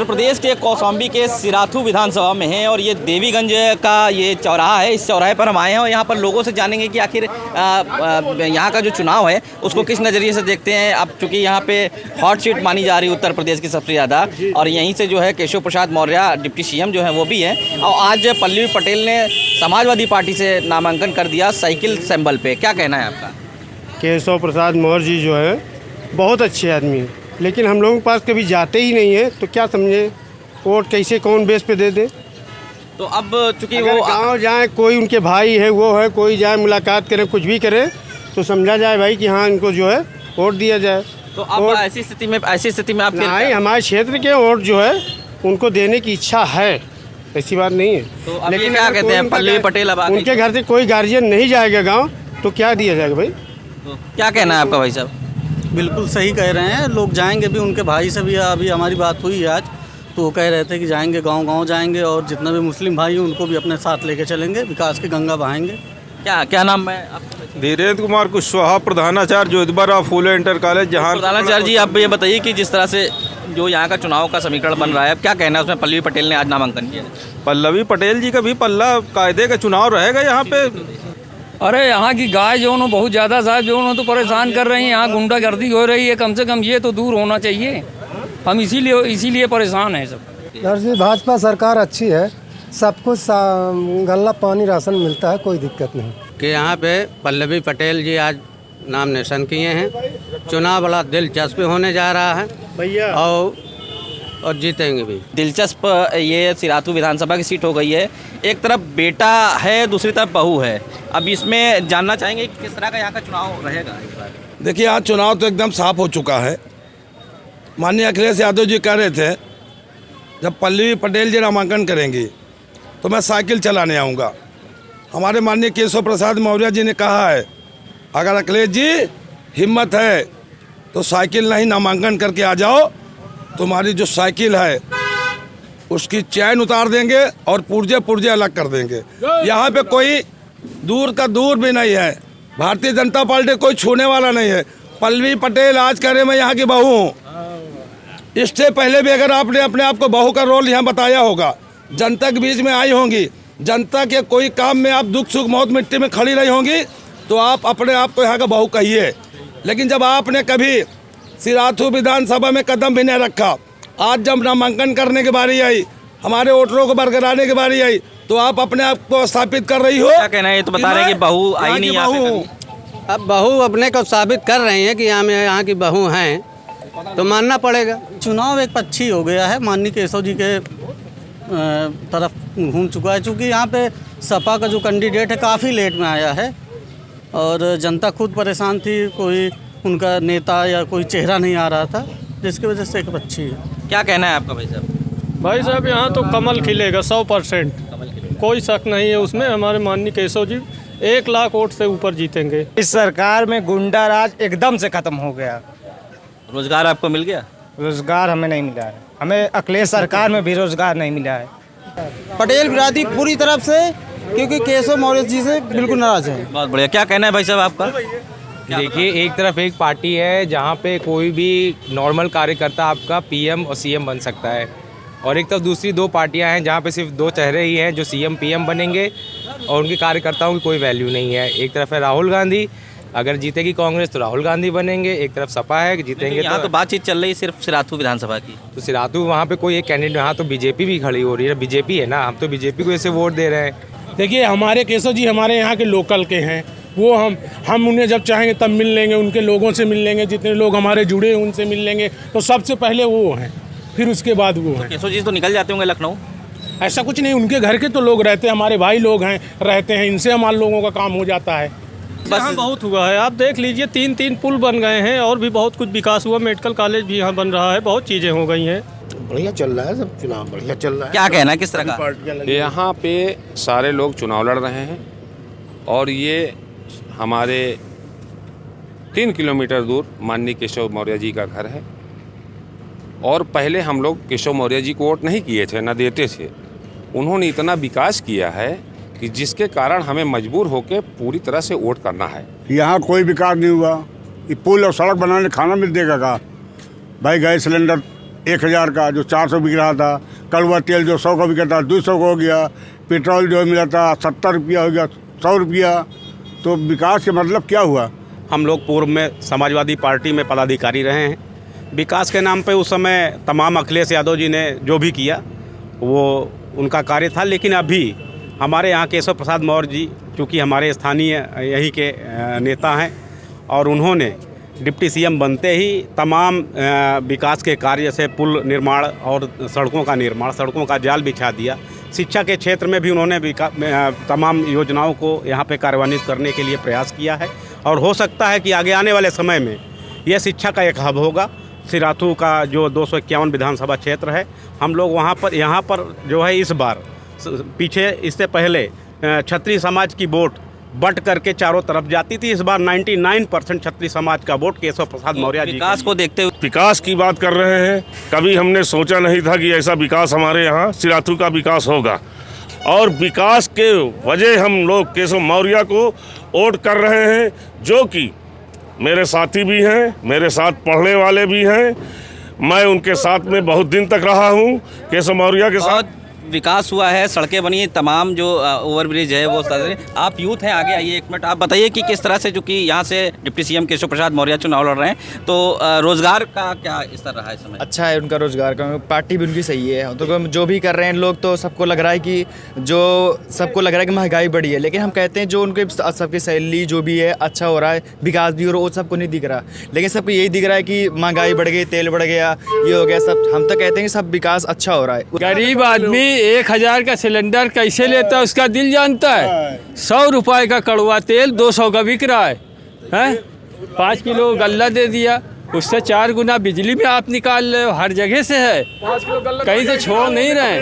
प्रदेश के कौशाम्बी के सिराथू विधानसभा में हैं और ये देवीगंज का ये चौराहा है। इस चौराहे पर हम आए हैं और यहाँ पर लोगों से जानेंगे कि आखिर यहाँ का जो चुनाव है उसको किस नज़रिए से देखते हैं। अब चूँकि यहाँ पे हॉट सीट मानी जा रही है उत्तर प्रदेश की सबसे ज़्यादा, और यहीं से जो है केशव प्रसाद मौर्य डिप्टी सीएम जो है वो भी हैं। और आज पल्लवी पटेल ने समाजवादी पार्टी से नामांकन कर दिया साइकिल सिंबल पे, क्या कहना है आपका? केशव प्रसाद मौर्य जी जो है बहुत अच्छे आदमी हैं, लेकिन हम लोगों के पास कभी जाते ही नहीं है, तो क्या समझे वोट कैसे कौन बेस पे दे दे। तो अब चूँकि वो गाँव जाए, कोई उनके भाई है वो है, कोई जाए मुलाकात करे, कुछ भी करे तो समझा जाए भाई कि हाँ इनको जो है वोट दिया जाए। तो अब ऐसी स्थिति में आप नहीं, हमारे क्षेत्र के वोट जो है उनको देने की इच्छा है, ऐसी बात नहीं है। तो लेकिन क्या कहते हैं पल्लवी पटेल अब उनके घर से कोई गार्जियन नहीं जाएगा गाँव तो क्या दिया जाएगा भाई? तो क्या कहना है आपका भाई साहब? बिल्कुल सही कह रहे हैं, लोग जाएंगे भी। उनके भाई से भी अभी हमारी बात हुई है आज, तो वो कह रहे थे कि जाएंगे गांव जाएंगे और जितना भी मुस्लिम भाई हैं उनको भी अपने साथ लेके चलेंगे, विकास की गंगा बहाएंगे। क्या नाम है आपका? धीरेन्द्र कुमार कुशवाहा, प्रधानाचार्य ज्योतिबा फूले इंटर कॉलेज जहाँ। प्रधानाचार्य जी, आप ये बताइए कि जिस तरह से जो यहाँ का चुनाव का समीकरण बन रहा है, अब क्या कहना है उसमें? पल्लवी पटेल ने आज नामांकन किया। पल्लवी पटेल जी का भी पल्ला कायदे का चुनाव रहेगा यहाँ पे। अरे यहाँ की गाय जो है बहुत ज़्यादा साहब जो है तो परेशान कर रही है। यहाँ गुंडागर्दी हो रही है, कम से कम ये तो दूर होना चाहिए। हम इसीलिए परेशान हैं सब। दरअसल भाजपा सरकार अच्छी है, सब कुछ गल्ला पानी राशन मिलता है, कोई दिक्कत नहीं। कि यहाँ पे पल्लवी पटेल जी आज नामिनेशन किए हैं। चुनाव बड़ा दिलचस्प होने जा रहा है भैया, और जीतेंगे भी। दिलचस्प ये सिराथू विधानसभा की सीट हो गई है। एक तरफ बेटा है, दूसरी तरफ बहू है। अब इसमें जानना चाहेंगे कि किस तरह का यहाँ का चुनाव रहेगा इस बार। देखिए, यहाँ चुनाव तो एकदम साफ हो चुका है। माननीय अखिलेश यादव जी कह रहे थे जब पल्लवी पटेल जी नामांकन करेंगी तो मैं साइकिल चलाने आऊँगा। हमारे माननीय केशव प्रसाद मौर्य जी ने कहा है अगर अखिलेश जी हिम्मत है तो साइकिल नहीं नामांकन करके आ जाओ, तुम्हारी जो साइकिल है उसकी चैन उतार देंगे और पुर्जे अलग कर देंगे। यहाँ पे कोई दूर का दूर भी नहीं है, भारतीय जनता पार्टी कोई छूने वाला नहीं है। पल्लवी पटेल आज कह रहे मैं यहाँ की बहू हूँ। इससे पहले भी अगर आपने अपने आप को बहू का रोल यहाँ बताया होगा, जनता के बीच में आई होंगी, जनता के कोई काम में आप दुख सुख मौत मिट्टी में खड़ी रही होंगी, तो आप अपने आप को यहाँ का बहू कहिए। लेकिन जब आपने कभी सिराथू विधानसभा में कदम भी नहीं रखा, आज जब नामांकन करने की बारी आई, हमारे वोटरों को बरकराने की बारी आई, तो आप अपने आप को स्थापित कर रही हो। क्या कहना है? ये तो बता रहे हैं कि बहू आई नहीं यहाँ पे। अब बहू अपने को साबित कर रही हैं कि यहाँ की बहू हैं, तो मानना पड़ेगा। चुनाव एक पक्षी हो गया है, माननीय केशव जी के तरफ घूम चुका है, चूँकि यहाँ पे सपा का जो कैंडिडेट है काफ़ी लेट में आया है और जनता खुद परेशान थी, कोई उनका नेता या कोई चेहरा नहीं आ रहा था, जिसकी वजह से एक पक्षी है। क्या कहना है आपका भाई साहब? भाई साहब, यहाँ तो कमल खिलेगा 100%, कोई शक नहीं है उसमें। हमारे माननीय केशव जी 1 लाख वोट से ऊपर जीतेंगे। इस सरकार में गुंडा राज एकदम से खत्म हो गया। रोजगार आपको मिल गया? रोजगार हमें नहीं मिला है, हमें अखिलेश सरकार में भी रोजगार नहीं मिला है। पटेल बिरादरी पूरी तरफ से, क्योंकि केशव मौर्य जी से बिल्कुल नाराज है। बहुत बढ़िया। क्या कहना है भाई साहब आपका? देखिए, एक तरफ एक पार्टी है जहाँ पे कोई भी नॉर्मल कार्यकर्ता आपका पीएम और सीएम बन सकता है, और एक तरफ दूसरी 2 पार्टियां हैं जहाँ पे सिर्फ 2 चेहरे ही हैं जो सीएम पीएम बनेंगे और उनके कार्यकर्ताओं की कोई वैल्यू नहीं है। एक तरफ है राहुल गांधी, अगर जीतेगी कांग्रेस तो राहुल गांधी बनेंगे। एक तरफ सपा है कि जीतेंगे। यहाँ तो बातचीत चल रही है सिर्फ सिराथू विधानसभा की। तो सिराथू वहाँ पे कोई एक कैंडिडेट, यहाँ तो बीजेपी भी खड़ी हो रही है। बीजेपी है ना, हम तो बीजेपी को ऐसे वोट दे रहे हैं। देखिए, हमारे केशव जी हमारे यहाँ के लोकल के हैं, वो हम उन्हें जब चाहेंगे तब मिल लेंगे, उनके लोगों से मिल लेंगे, जितने लोग हमारे जुड़े हैं उनसे मिल लेंगे। तो सबसे पहले वो हैं, फिर उसके बाद वो हैं। केशव जी तो निकल जाते होंगे लखनऊ? ऐसा कुछ नहीं, उनके घर के तो लोग रहते हैं, हमारे भाई लोग हैं, रहते हैं, इनसे हमारे लोगों का काम हो जाता है। बस बहुत हुआ है, आप देख लीजिए, 3 पुल बन गए हैं और भी बहुत कुछ विकास हुआ। मेडिकल कॉलेज भी यहाँ बन रहा है, बहुत चीज़ें हो गई हैं। बढ़िया चल रहा है, सब चुनाव बढ़िया चल रहा है। क्या कहना है, किस तरह का? यहाँ पे सारे लोग चुनाव लड़ रहे हैं और ये हमारे 3 किलोमीटर दूर माननीय केशव मौर्य जी का घर है। और पहले हम लोग केशव मौर्य जी को वोट नहीं किए थे, न देते थे। उन्होंने इतना विकास किया है कि जिसके कारण हमें मजबूर होकर पूरी तरह से वोट करना है। यहाँ कोई विकास नहीं हुआ। ये पुल और सड़क बनाने खाना मिल देगा का भाई? गैस सिलेंडर 1000 का जो 400 बिक रहा था, कड़वा तेल जो 100 का बिका था 200 का हो गया, पेट्रोल जो मिला था 70 रुपया हो गया 100 रुपया। तो विकास के मतलब क्या हुआ? हम लोग पूर्व में समाजवादी पार्टी में पदाधिकारी रहे हैं। विकास के नाम पे उस समय तमाम अखिलेश यादव जी ने जो भी किया वो उनका कार्य था, लेकिन अभी हमारे यहाँ केशव प्रसाद मौर्य जी चूँकि हमारे स्थानीय यहीं के नेता हैं और उन्होंने डिप्टी सीएम बनते ही तमाम विकास के कार्य जैसे पुल निर्माण और सड़कों का निर्माण, सड़कों का जाल बिछा दिया। शिक्षा के क्षेत्र में भी उन्होंने तमाम योजनाओं को यहाँ पे कार्यान्वित करने के लिए प्रयास किया है और हो सकता है कि आगे आने वाले समय में यह शिक्षा का एक हब होगा। सिराथू का जो 251 विधानसभा क्षेत्र है, हम लोग यहाँ पर जो है इस बार पीछे इससे पहले क्षत्रिय समाज की वोट बट करके चारों तरफ जाती थी। इस बार 99% क्षत्रिय समाज का वोट केशव प्रसाद मौर्य जी विकास को देखते हुए विकास की बात कर रहे हैं। कभी हमने सोचा नहीं था कि ऐसा विकास हमारे यहाँ सिराथू का विकास होगा और विकास के वजह हम लोग केशव मौर्य को वोट कर रहे हैं, जो कि मेरे साथी भी हैं, मेरे साथ पढ़ने वाले भी हैं। मैं उनके साथ में बहुत दिन तक रहा हूँ केशव मौर्य के साथ। विकास हुआ है, सड़कें बनी है, तमाम जो ओवरब्रिज है वो सारे। आप यूथ हैं, आगे आइए एक मिनट। आप बताइए कि किस तरह से, जो कि यहाँ से डिप्टी सीएम केशव प्रसाद मौर्य चुनाव लड़ रहे हैं, तो रोजगार का क्या स्तर रहा है इस समय? अच्छा है उनका रोजगार का, पार्टी भी उनकी सही है। तो जो भी कर रहे हैं लोग, तो सबको लग रहा है कि महंगाई बढ़ी है, लेकिन हम कहते हैं जो उनके सबकी सैलरी जो भी है अच्छा हो रहा है, विकास भी हो रहा है, वो सबको नहीं दिख रहा। लेकिन सबको यही दिख रहा है कि महंगाई बढ़ गई, तेल बढ़ गया, ये हो गया सब। हम तो कहते हैं कि सब विकास अच्छा हो रहा है। गरीब आदमी 1000 का सिलेंडर कैसे लेता है उसका दिल जानता है। 100 रुपए का कड़वा तेल 200 का बिक रहा है। 5 किलो गल्ला दे दिया, उससे 4 गुना बिजली में आप निकाल रहे हो। हर जगह से है, कहीं से छोड़ नहीं रहे,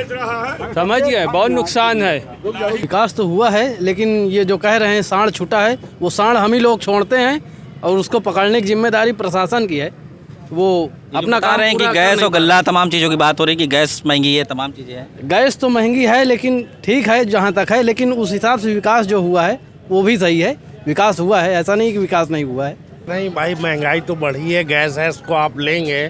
समझ गए? बहुत नुकसान है। विकास तो हुआ है, लेकिन ये जो कह रहे हैं सांड छूटा है, वो सांड हम ही लोग छोड़ते हैं और उसको पकड़ने की जिम्मेदारी प्रशासन की है। वो अपना कह रहे हैं कि गैस और गल्ला तमाम चीज़ों की बात हो रही है कि गैस महंगी है, तमाम चीज़ें हैं। गैस तो महंगी है, लेकिन ठीक है जहाँ तक है, लेकिन उस हिसाब से विकास जो हुआ है वो भी सही है। विकास हुआ है, ऐसा नहीं कि विकास नहीं हुआ है। नहीं भाई, महंगाई तो बढ़ी है। गैस है, इसको आप लेंगे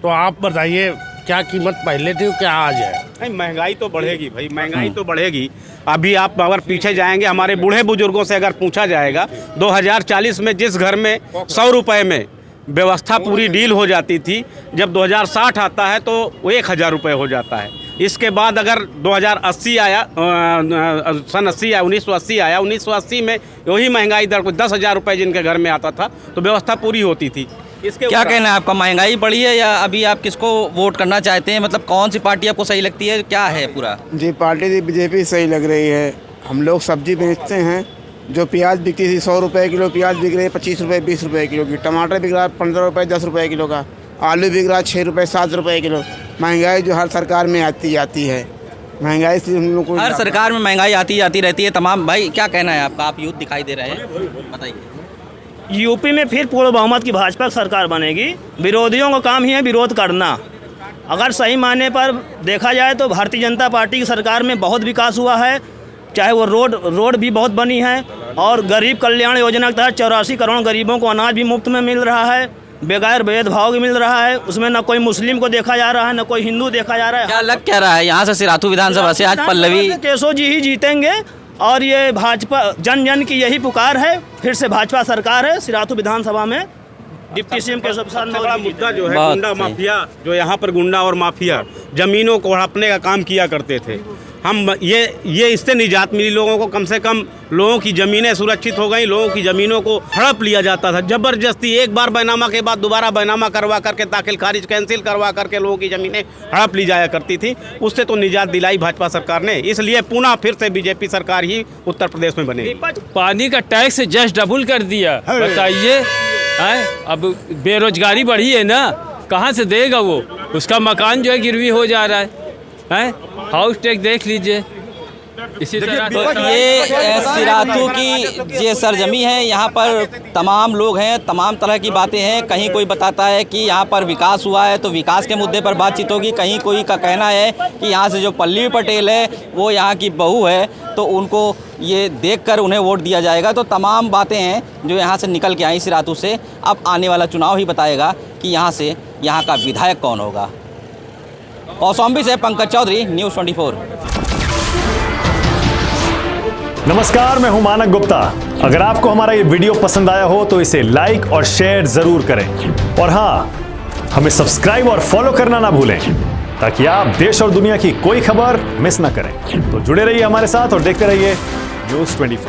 तो आप बताइए क्या कीमत पहले थी क्या आज है? नहीं, महंगाई तो बढ़ेगी भाई, महंगाई तो बढ़ेगी। अभी आप अगर पीछे जाएंगे, हमारे बूढ़े बुजुर्गों से अगर पूछा जाएगा, 2040 में जिस घर में 100 रुपये में व्यवस्था पूरी डील हो जाती थी, जब 2060 आता है तो वो 1000 रुपये हो जाता है। इसके बाद अगर 2080 आया, सन 80 आया, 1980 आया, 1980 में वही महंगाई दर को 10,000 रुपये जिनके घर में आता था तो व्यवस्था पूरी होती थी। इसके क्या कहना है आपका, महंगाई बढ़ी है या अभी आप किसको वोट करना चाहते हैं? मतलब कौन सी पार्टी आपको सही लगती है, क्या है पूरा? जी, पार्टी बीजेपी सही लग रही है। हम लोग सब्जी बेचते हैं, जो प्याज बिकती थी 100 रुपये किलो, प्याज बिक रही है 25 रुपये 20 रुपये किलो की। टमाटर बिक रहा है 15 रुपये 10 रुपये किलो का। आलू बिक रहा है 6 रुपये 7 रुपये किलो। महंगाई जो हर सरकार में आती जाती है, महंगाई से हम लोग को हर सरकार में महंगाई आती जाती रहती है तमाम। भाई क्या कहना है आपका, आप यूथ दिखाई दे रहे हैं, बताइए। यूपी में फिर पूर्ण बहुमत की भाजपा सरकार बनेगी। विरोधियों का काम ही है विरोध करना। अगर सही मायने पर देखा जाए तो भारतीय जनता पार्टी की सरकार में बहुत विकास हुआ है, चाहे वो रोड भी बहुत बनी है और गरीब कल्याण योजना के तहत 84 करोड़ गरीबों को अनाज भी मुफ्त में मिल रहा है, बगैर भेदभाव भी मिल रहा है। उसमें न कोई मुस्लिम को देखा जा रहा है, न कोई हिंदू देखा जा रहा है। क्या लग क्या रहा है यहाँ से सिराथू विधानसभा से आज पल्लवी केशव जी ही जीतेंगे और ये भाजपा जन जन की यही पुकार है, फिर से भाजपा सरकार है सिराथू विधानसभा में। डिप्टी सीएम केशव प्रसाद मौर्य मुद्दा जो है गुंडा माफिया, जो यहाँ पर गुंडा और माफिया जमीनों को हड़पने का काम किया करते थे। हम ये इससे निजात मिली लोगों को, कम से कम लोगों की ज़मीनें सुरक्षित हो गई। लोगों की ज़मीनों को हड़प लिया जाता था ज़बरदस्ती, एक बार बैनामा के बाद दोबारा बैनामा करवा करके दाखिल खारिज कैंसिल करवा करके लोगों की ज़मीनें हड़प ली जाया करती थी। उससे तो निजात दिलाई भाजपा सरकार ने, इसलिए पुनः फिर से बीजेपी सरकार ही उत्तर प्रदेश में बनेगी। पानी का टैक्स जस्ट डबल कर दिया, बताइए। अब बेरोजगारी बढ़ी है ना, कहाँ से देगा वो? उसका मकान जो है गिरवी हो जा रहा है। हाउस टैक्स देख लीजिए। इसी तरह तो ये सिराथू की ये सरजमी है, यहाँ पर तमाम लोग हैं, तमाम तरह की बातें हैं। कहीं कोई बताता है कि यहाँ पर विकास हुआ है तो विकास के मुद्दे पर बातचीत होगी, कहीं कोई का कहना है कि यहाँ से जो पल्लवी पटेल है वो यहाँ की बहू है तो उनको ये देखकर उन्हें वोट दिया जाएगा। तो तमाम बातें हैं जो यहाँ से निकल के आई सिराथू से। अब आने वाला चुनाव ही बताएगा कि यहाँ से यहाँ का विधायक कौन होगा। कौशाम्बी से पंकज चौधरी, न्यूज़ 24। नमस्कार, मैं हूं मानक गुप्ता। अगर आपको हमारा ये वीडियो पसंद आया हो तो इसे लाइक और शेयर जरूर करें, और हाँ, हमें सब्सक्राइब और फॉलो करना ना भूलें ताकि आप देश और दुनिया की कोई खबर मिस ना करें। तो जुड़े रहिए हमारे साथ और देखते रहिए न्यूज़ 24।